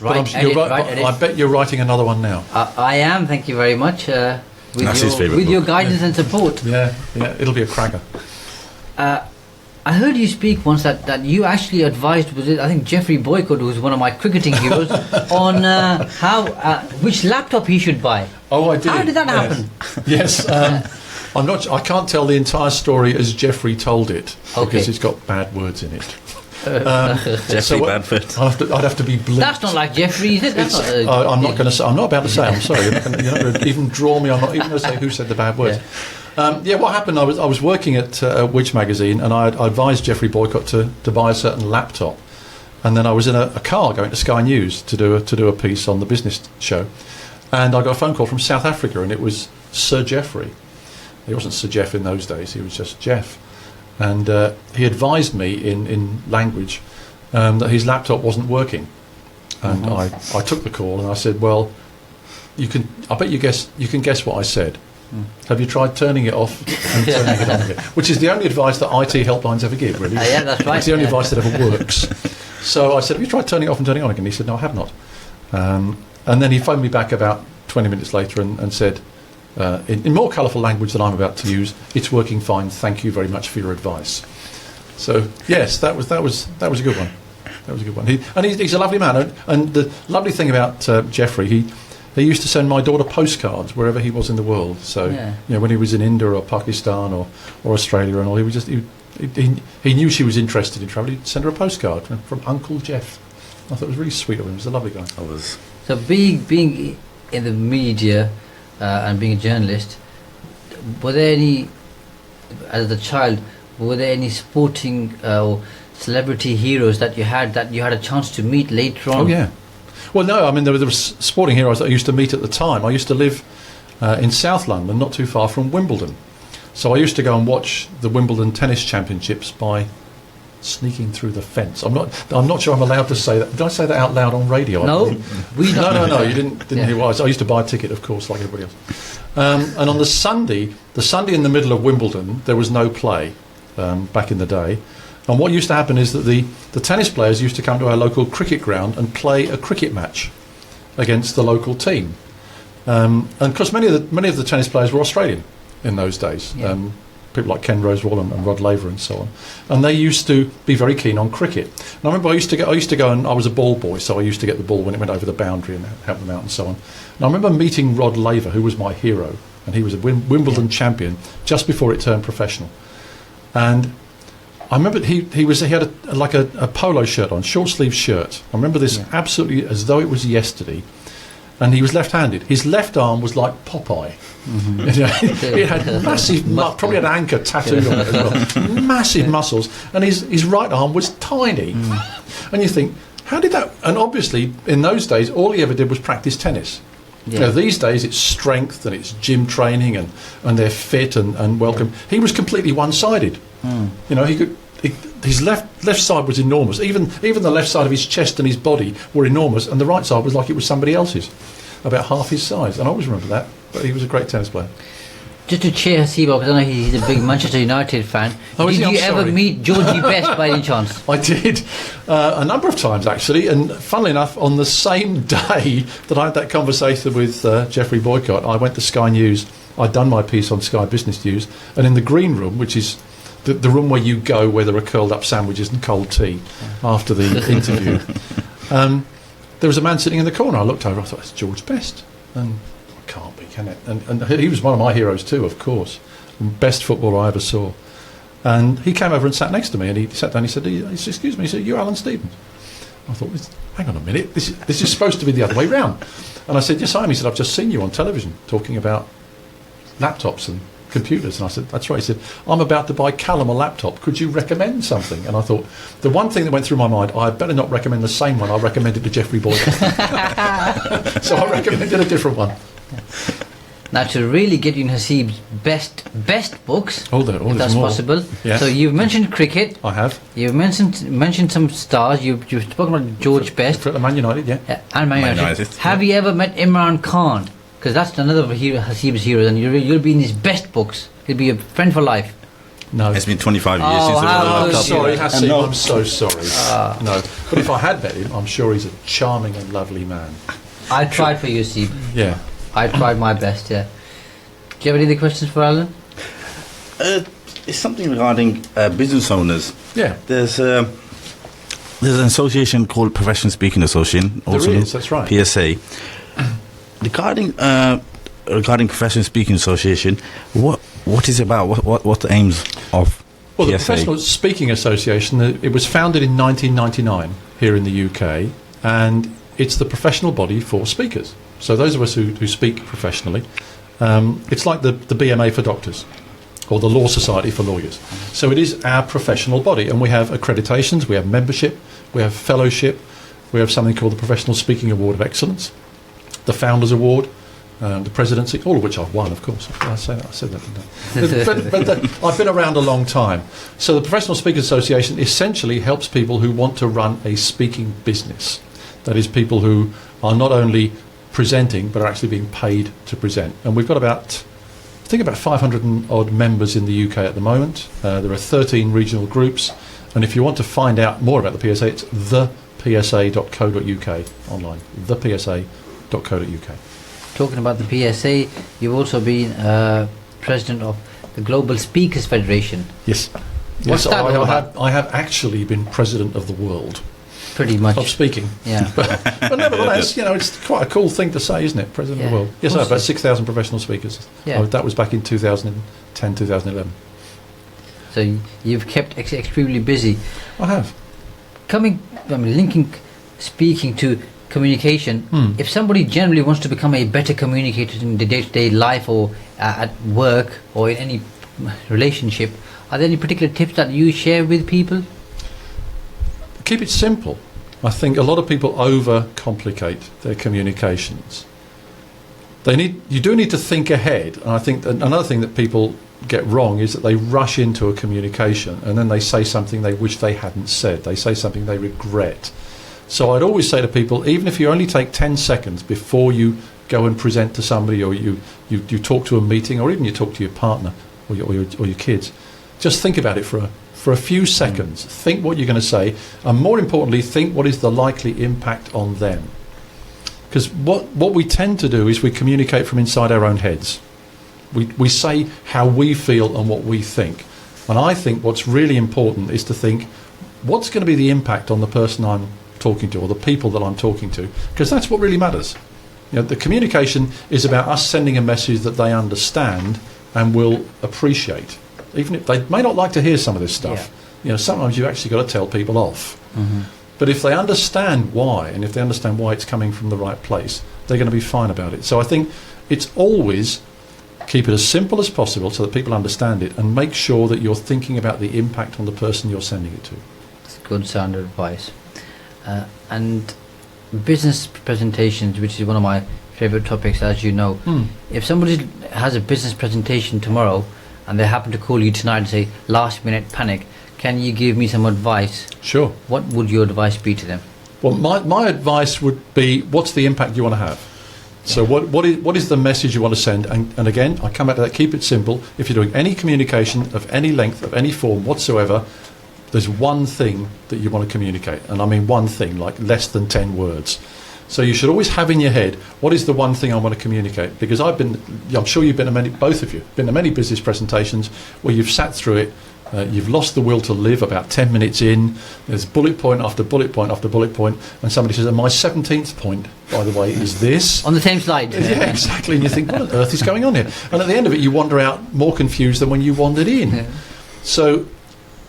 I bet you're writing another one now. I am, thank you very much. With your guidance and support. Yeah, it'll be a cracker. I heard you speak once that you actually advised, I think Geoffrey Boycott, who was one of my cricketing heroes, on which laptop he should buy. Oh, I did. How did that happen? Yes. I can't tell the entire story as Geoffrey told it, because it's got bad words in it. Jeffrey Badford. I'd have to be blunt. That's not like Geoffrey, is it? I'm not going to say. I'm not about to say. I'm sorry. You're not going to even draw me. I'm not even going to say who said the bad words. Yeah. What happened? I was working at Which magazine, and I advised Geoffrey Boycott to buy a certain laptop, and then I was in a car going to Sky News to do a piece on the business show, and I got a phone call from South Africa, and it was Sir Geoffrey. He wasn't Sir Jeff in those days. He was just Jeff. And he advised me in language that his laptop wasn't working, and I took the call and I said, "Well, I bet you can guess what I said. Have you tried turning it off and turning it on again?" Which is the only advice that IT helplines ever give, really. Yeah, that's right. It's the only advice that ever works. So I said, "Have you tried turning it off and turning it on again?" He said, "No, I have not." And then he phoned me back about 20 minutes later and said, in more colourful language than I'm about to use, "It's working fine. Thank you very much for your advice." So yes, that was a good one. That was a good one. He's a lovely man, and the lovely thing about Geoffrey, he used to send my daughter postcards wherever he was in the world. So when he was in India or Pakistan or Australia and all, he knew she was interested in travel. He'd send her a postcard from Uncle Jeff. I thought it was really sweet of him. He was a lovely guy. So being in the media. And being a journalist, were there any, as a child, sporting or celebrity heroes that you had a chance to meet later on? Oh yeah. Well, no, I mean there was sporting heroes that I used to meet at the time. I used to live in South London, not too far from Wimbledon, so I used to go and watch the Wimbledon tennis championships by sneaking through the fence. I'm not sure I'm allowed to say that. Did I say that out loud on radio? No, No. You didn't hear what I used to buy a ticket, of course, like everybody else. And on the Sunday in the middle of Wimbledon, there was no play back in the day. And what used to happen is that the tennis players used to come to our local cricket ground and play a cricket match against the local team. And of course, many of the tennis players were Australian in those days. Yeah. People like Ken Rosewall and Rod Laver and so on, and they used to be very keen on cricket. And I remember I used to go and I was a ball boy, so I used to get the ball when it went over the boundary and help them out and so on. And I remember meeting Rod Laver, who was my hero, and he was a Wimbledon champion just before it turned professional. And I remember he had a polo shirt on, short sleeve shirt. I remember this absolutely as though it was yesterday. And he was left-handed. His left arm was like Popeye. Mm-hmm. It had massive, probably an anchor tattooed on it as well. Massive muscles, and his right arm was tiny. And you think, how did that? And obviously, in those days, all he ever did was practice tennis. Yeah. These days, it's strength and it's gym training, and they're fit and welcome. He was completely one-sided. his left side was enormous. Even the left side of his chest and his body were enormous, and the right side was like it was somebody else's, about half his size. And I always remember that. But he was a great tennis player. Just to cheer Hasiba, because I know he's a big Manchester United fan. Oh, did is he? you I'm ever sorry. meet Georgie Best by any chance? I did a number of times actually, and funnily enough, on the same day that I had that conversation with Geoffrey Boycott, I went to Sky News. I'd done my piece on Sky Business News, and in the green room, which is the room where you go where there are curled up sandwiches and cold tea after the interview, there was a man sitting in the corner. I looked over, I thought, it's George Best, and it can't be, can it? And he was one of my heroes too, of course, best footballer I ever saw. And he came over and sat next to me, and he sat down. He said, "Excuse me," he said, "You're Alan Stevens." I thought, hang on a minute, this is supposed to be the other way round. And I said, "Yes, I am." He said, "I've just seen you on television talking about laptops and computers." And I said, "That's right." He said, "I'm about to buy Callum a laptop. Could you recommend something?" And I thought, the one thing that went through my mind, I better not recommend the same one I recommended to Geoffrey Boycott. So I recommended a different one. Now, to really get you in Hasib's best books, if that's more. possible. Yes. So you've mentioned cricket. I have. You've mentioned some stars. You've spoken about George Best. For Man United, yeah. And Man Man United. United, Have you ever met Imran Khan? Because that's another hero, Hasib's hero, and you'll be in his best books. He'll be a friend for life. No. It's been 25 years Oh, since I how was a good. laptop. Sorry, Hasib, No. I'm so sorry. No. But if I had met him, I'm sure he's a charming and lovely man. I tried for you, Hasib. Yeah. I tried my best, yeah. Do you have any other questions for Alan? It's something regarding business owners. Yeah. There's an association called Professional Speaking Association. Also There is, that's right. PSA. Regarding Professional Speaking Association, what is it about? What the aims of Well, the PSA? Professional Speaking Association, it was founded in 1999 here in the UK, and it's the professional body for speakers. So those of us who speak professionally, it's like the BMA for doctors, or the Law Society for lawyers. So it is our professional body, and we have accreditations, we have membership, we have fellowship, we have something called the Professional Speaking Award of Excellence, the Founders Award, the presidency, all of which I've won, of course. I said that, didn't I? but I've been around a long time. So the Professional Speakers Association essentially helps people who want to run a speaking business. That is, people who are not only presenting but are actually being paid to present. And we've got about 500 and odd members in the UK at the moment. There are 13 regional groups, and if you want to find out more about the PSA, it's thepsa.co.uk online. thepsa.co.uk. Talking about the PSA, you've also been president of the Global Speakers Federation. Yes. What's Yes, that all about? I have actually been president of the world Pretty much. of speaking. Yeah. But nevertheless, it's quite a cool thing to say, isn't it? President of the Yeah, world. Yes, of I have course about 6,000 professional speakers. Yeah. That was back in 2010, 2011. So you've kept extremely busy. I have. Linking speaking to communication, if somebody generally wants to become a better communicator in the day-to-day life or at work or in any relationship, are there any particular tips that you share with people? Keep it simple. I think a lot of people overcomplicate their communications. You do need to think ahead, and I think that another thing that people get wrong is that they rush into a communication and then they say something they wish they hadn't said. They say something they regret. So I'd always say to people, even if you only take 10 seconds before you go and present to somebody, or you talk to a meeting, or even you talk to your partner or your kids, just think about it for a few seconds. Think what you're going to say, and more importantly, think what is the likely impact on them. Because what we tend to do is we communicate from inside our own heads. We say how we feel and what we think. And I think what's really important is to think, what's going to be the impact on the person I'm talking to, or the people that I'm talking to? Because that's what really matters. The communication is about us sending a message that they understand and will appreciate. Even if they may not like to hear some of this stuff. Sometimes you've actually got to tell people off. Mm-hmm. But if they understand why, and if they understand why it's coming from the right place, they're going to be fine about it. So I think it's always keep it as simple as possible so that people understand it, and make sure that you're thinking about the impact on the person you're sending it to. That's good sound advice. And business presentations, which is one of my favourite topics, as you know. If somebody has a business presentation tomorrow and they happen to call you tonight and say, last minute panic, can you give me some advice? Sure. What would your advice be to them? Well, my advice would be, what's the impact you want to have? So what is the message you want to send? And again, I come back to that, keep it simple. If you're doing any communication of any length, of any form whatsoever, there's one thing that you want to communicate. And I mean one thing, like less than 10 words. So you should always have in your head, what is the one thing I want to communicate? Because I'm sure you've been to many, both of you, been to many business presentations where you've sat through it, you've lost the will to live about 10 minutes in, there's bullet point after bullet point after bullet point, and somebody says, and my 17th point, by the way, is this. On the same slide. Yeah, exactly. And you think, what on earth is going on here? And at the end of it, you wander out more confused than when you wandered in. Yeah. So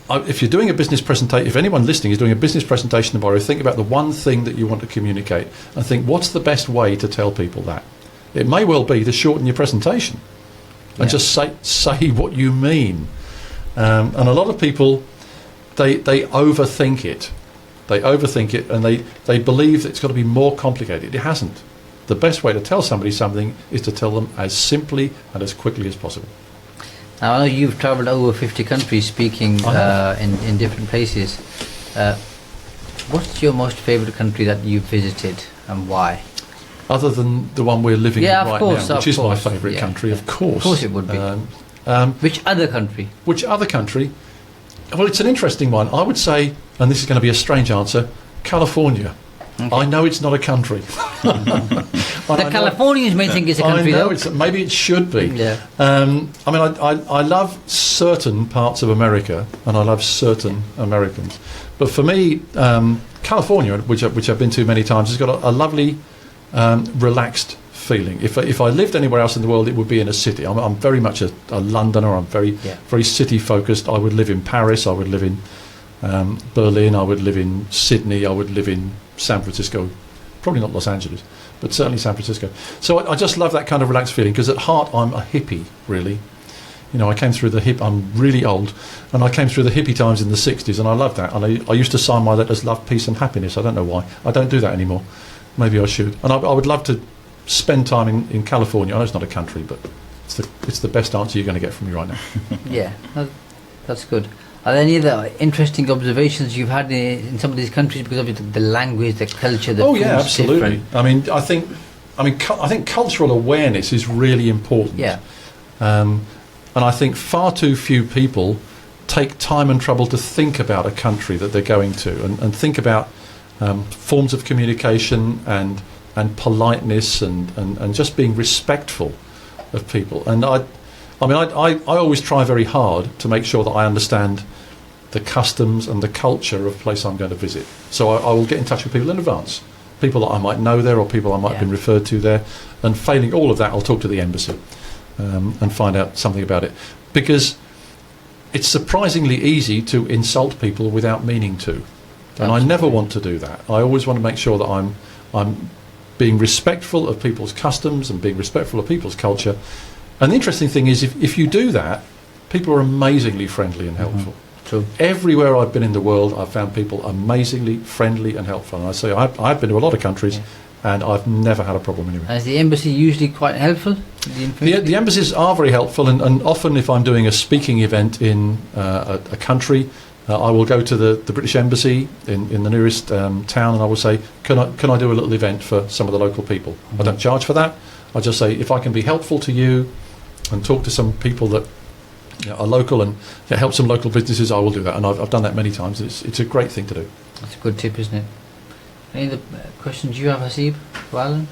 if you're doing a business presentation, if anyone listening is doing a business presentation tomorrow, think about the one thing that you want to communicate and think, what's the best way to tell people that? It may well be to shorten your presentation and just say what you mean. And a lot of people, they overthink it. They overthink it, and they believe that it's got to be more complicated. It hasn't. The best way to tell somebody something is to tell them as simply and as quickly as possible. Now, I know you've travelled over 50 countries speaking in different places. What's your most favourite country that you've visited, and why? Other than the one we're living in right now, which is my favourite country, of course. Of course it would be. Which other country? Which other country? Well, it's an interesting one. I would say, and this is going to be a strange answer, California. Okay. I know it's not a country. The Californians may think it's a country, though. though. Maybe it should be. Yeah. I mean, I love certain parts of America, and I love certain Americans. But for me, California, which I've been to many times, has got a lovely, relaxed feeling. If I lived anywhere else in the world, it would be in a city. I'm very much a Londoner. I'm very city focused. I would live in Paris. I would live in Berlin. I would live in Sydney. I would live in San Francisco. Probably not Los Angeles, but certainly San Francisco. So I just love that kind of relaxed feeling, because at heart I'm a hippie, really. You know, I came through I'm really old, and I came through the hippie times in the 60s, and I love that. And I used to sign my letters love, peace and happiness. I don't know why. I don't do that anymore. Maybe I should. And I would love to spend time in California. I know it's not a country, but it's the best answer you're going to get from me right now. Yeah, that's good. Are there any other interesting observations you've had in some of these countries, because of the language, the culture, the food's absolutely. different? I think cultural awareness is really important. Yeah. And I think far too few people take time and trouble to think about a country that they're going to, and think about forms of communication and politeness and just being respectful of people. And I always try very hard to make sure that I understand the customs and the culture of the place I'm going to visit. So I will get in touch with people in advance, people that I might know there, or people I might have been referred to there. And failing all of that, I'll talk to the embassy and find out something about it. Because it's surprisingly easy to insult people without meaning to. And I never want to do that. I always want to make sure that I'm being respectful of people's customs and being respectful of people's culture. And the interesting thing is, if you do that, people are amazingly friendly and helpful. True. Everywhere I've been in the world, I've found people amazingly friendly and helpful. And I say I've been to a lot of countries, and I've never had a problem anywhere. Is the embassy usually quite helpful? The embassies are very helpful, and often if I'm doing a speaking event in a country, I will go to the British Embassy in the nearest town, and I will say, can I do a little event for some of the local people? Mm-hmm. I don't charge for that. I just say, if I can be helpful to you and talk to some people that are local and help some local businesses, I will do that. And I've done that many times. It's a great thing to do. That's a good tip, isn't it? Any other questions you have, Hasib, for Alan?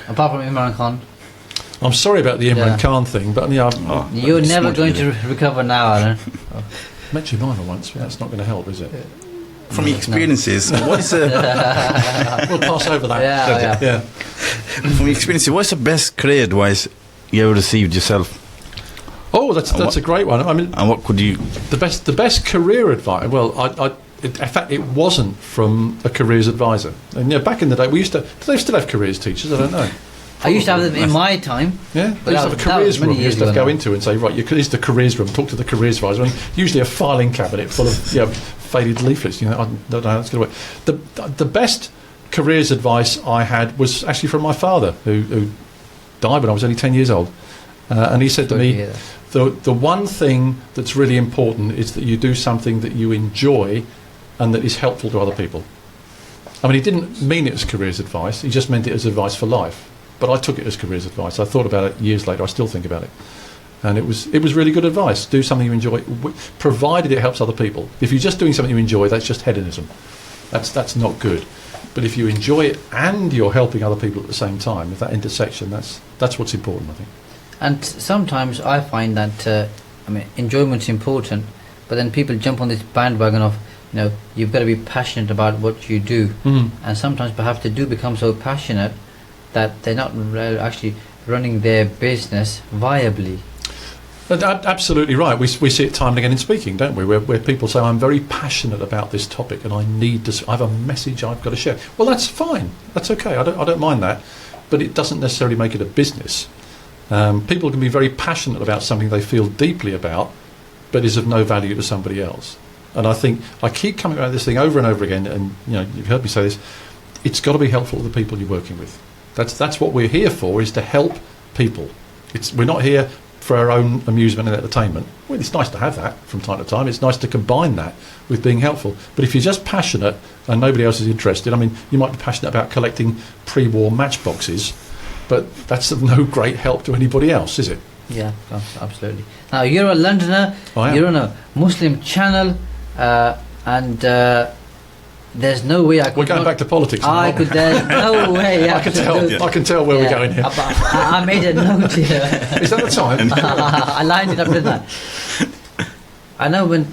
Apart from Imran Khan. I'm sorry about the Imran Khan thing, but you're never going to recover now, Alan. I met Jemima once, but that's not going to help, is it? From your experiences, what is we'll pass over that. Yeah. From your experiences, what's the best career advice you ever received yourself? Oh, that's a great one. I mean, and what could you? The best career advice. Well, in fact, it wasn't from a careers advisor. And back in the day, we used to. Do they still have careers teachers? I don't know. I used to have them in my time. Yeah, they used to have a careers room. You used to go into and say, right, here's the careers room. Talk to the careers advisor. And usually a filing cabinet full of faded leaflets. I don't know how that's going to work. The best careers advice I had was actually from my father, who died when I was only 10 years old. And he said to me, the one thing that's really important is that you do something that you enjoy and that is helpful to other people. I mean, he didn't mean it as careers advice, he just meant it as advice for life. But I took it as careers advice. I thought about it years later, I still think about it. And it was really good advice. Do something you enjoy, provided it helps other people. If you're just doing something you enjoy, that's just hedonism. That's not good. But if you enjoy it and you're helping other people at the same time, with that intersection, that's what's important, I think. And sometimes I find that enjoyment's important, but then people jump on this bandwagon of, you've got to be passionate about what you do. And sometimes perhaps they do become so passionate that they're not actually running their business viably. Absolutely right. We see it time and again in speaking, don't we? Where people say, I'm very passionate about this topic and I have a message I've got to share. Well, that's fine. That's okay. I don't mind that. But it doesn't necessarily make it a business. People can be very passionate about something they feel deeply about, but is of no value to somebody else. And I think I keep coming back to this thing over and over again, and you've heard me say this, it's got to be helpful to the people you're working with. That's what we're here for, is to help people. We're not here for our own amusement and entertainment. Well, it's nice to have that from time to time. It's nice to combine that with being helpful. But if you're just passionate and nobody else is interested, I mean, you might be passionate about collecting pre-war matchboxes, but that's of no great help to anybody else, is it? Yeah, absolutely. Now, you're a Londoner, you're on a Muslim channel, and there's no way I could... We're going back to politics now, I could... There's no way... I can tell where we're going here. I made a note here. Is that the time? I lined it up with that. I know when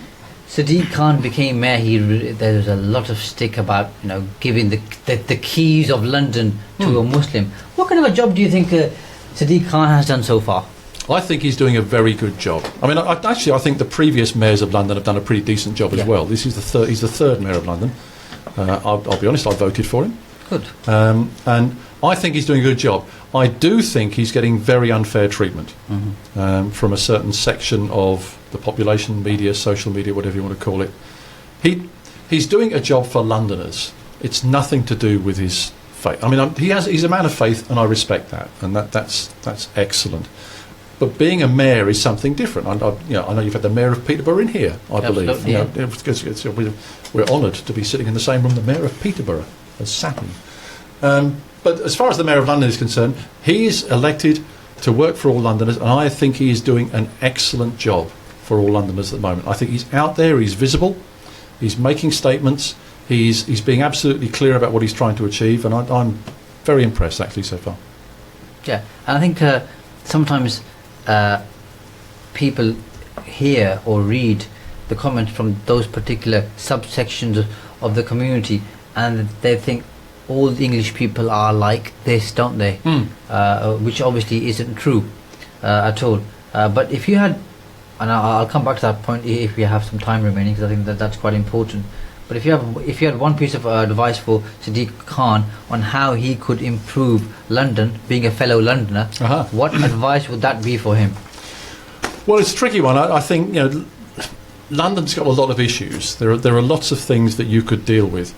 Sadiq Khan became mayor, there was a lot of stick about giving the keys of London to a Muslim. What kind of a job do you think Sadiq Khan has done so far? I think he's doing a very good job. I mean, I think the previous mayors of London have done a pretty decent job as well. He's the third mayor of London. I'll be honest, I voted for him. Good. And I think he's doing a good job. I do think he's getting very unfair treatment from a certain section of the population, media, social media, whatever you want to call it. He's doing a job for Londoners. It's nothing to do with his faith. I mean, he's a man of faith, and I respect that, and that's excellent. But being a mayor is something different. I know you've had the mayor of Peterborough in here, I believe. Absolutely, we're honoured to be sitting in the same room the mayor of Peterborough, as Saturn. But as far as the mayor of London is concerned, he is elected to work for all Londoners, and I think he is doing an excellent job for all Londoners at the moment. I think he's out there, he's visible, he's making statements, he's being absolutely clear about what he's trying to achieve, and I'm very impressed actually so far. Yeah, and I think sometimes people hear or read the comments from those particular subsections of the community, and they think all the English people are like this, don't they? Which obviously isn't true at all. But if you had, and I'll come back to that point if we have some time remaining, because I think that's quite important. But if you had one piece of advice for Sadiq Khan on how he could improve London, being a fellow Londoner, what advice would that be for him? Well, it's a tricky one. I think London's got a lot of issues. There are lots of things that you could deal with.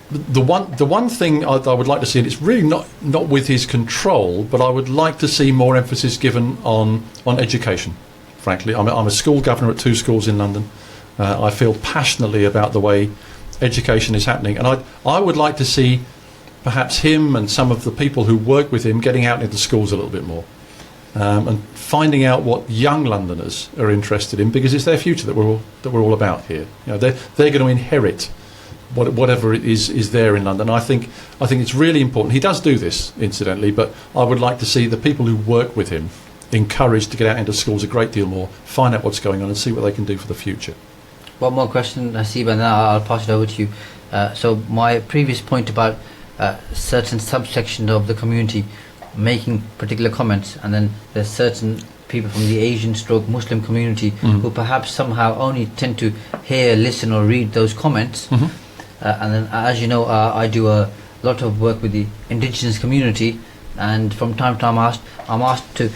The one thing I would like to see, and it's really not with his control, but I would like to see more emphasis given on education. Frankly, I'm a school governor at 2 schools in London. I feel passionately about the way education is happening, and I would like to see perhaps him and some of the people who work with him getting out into schools a little bit more, and finding out what young Londoners are interested in, because it's their future that we're all about here. They're going to inherit whatever it is there in London. I think it's really important. He does do this, incidentally, but I would like to see the people who work with him encouraged to get out into schools a great deal more, find out what's going on, and see what they can do for the future. One more question, Hasib, and then I'll pass it over to you. So my previous point about certain subsection of the community making particular comments, and then there's certain people from the Asian / Muslim community who perhaps somehow only tend to hear, listen or read those comments. And then, as you know, I do a lot of work with the indigenous community, and from time to time I'm asked to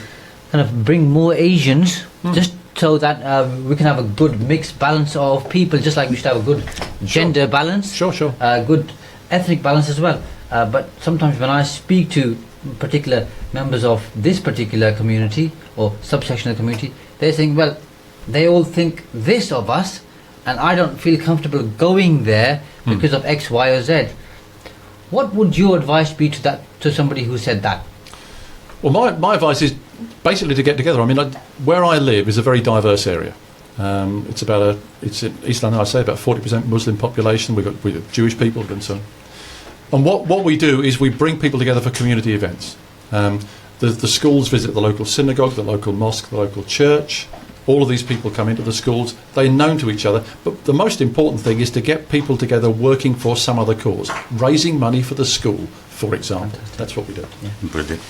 kind of bring more Asians, just so that we can have a good mixed balance of people, just like we should have a good gender balance, good ethnic balance as well. But sometimes when I speak to particular members of this particular community or subsection of the community, they're saying, well, they all think this of us, and I don't feel comfortable going there because of X, Y, or Z. What would your advice be to somebody who said that? Well, my advice is basically to get together. I mean, where I live is a very diverse area. It's in East London, I say about 40% Muslim population. We've got Jewish people and so on. And what we do is we bring people together for community events. The schools visit the local synagogue, the local mosque, the local church. All of these people come into the schools. They're known to each other. But the most important thing is to get people together working for some other cause. Raising money for the school, for example. That's what we do. Yeah. Brilliant.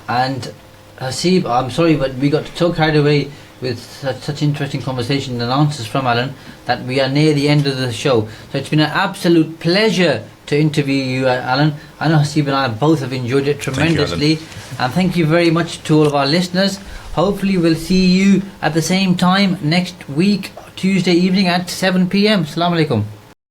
And Hasib, I'm sorry, but we got so carried away with such interesting conversation and answers from Alan that we are near the end of the show. So it's been an absolute pleasure to interview you, Alan. I know Hasib and I both have enjoyed it tremendously. And thank you very much to all of our listeners. Hopefully we'll see you at the same time next week, Tuesday evening at 7 p.m. Assalamu alaikum.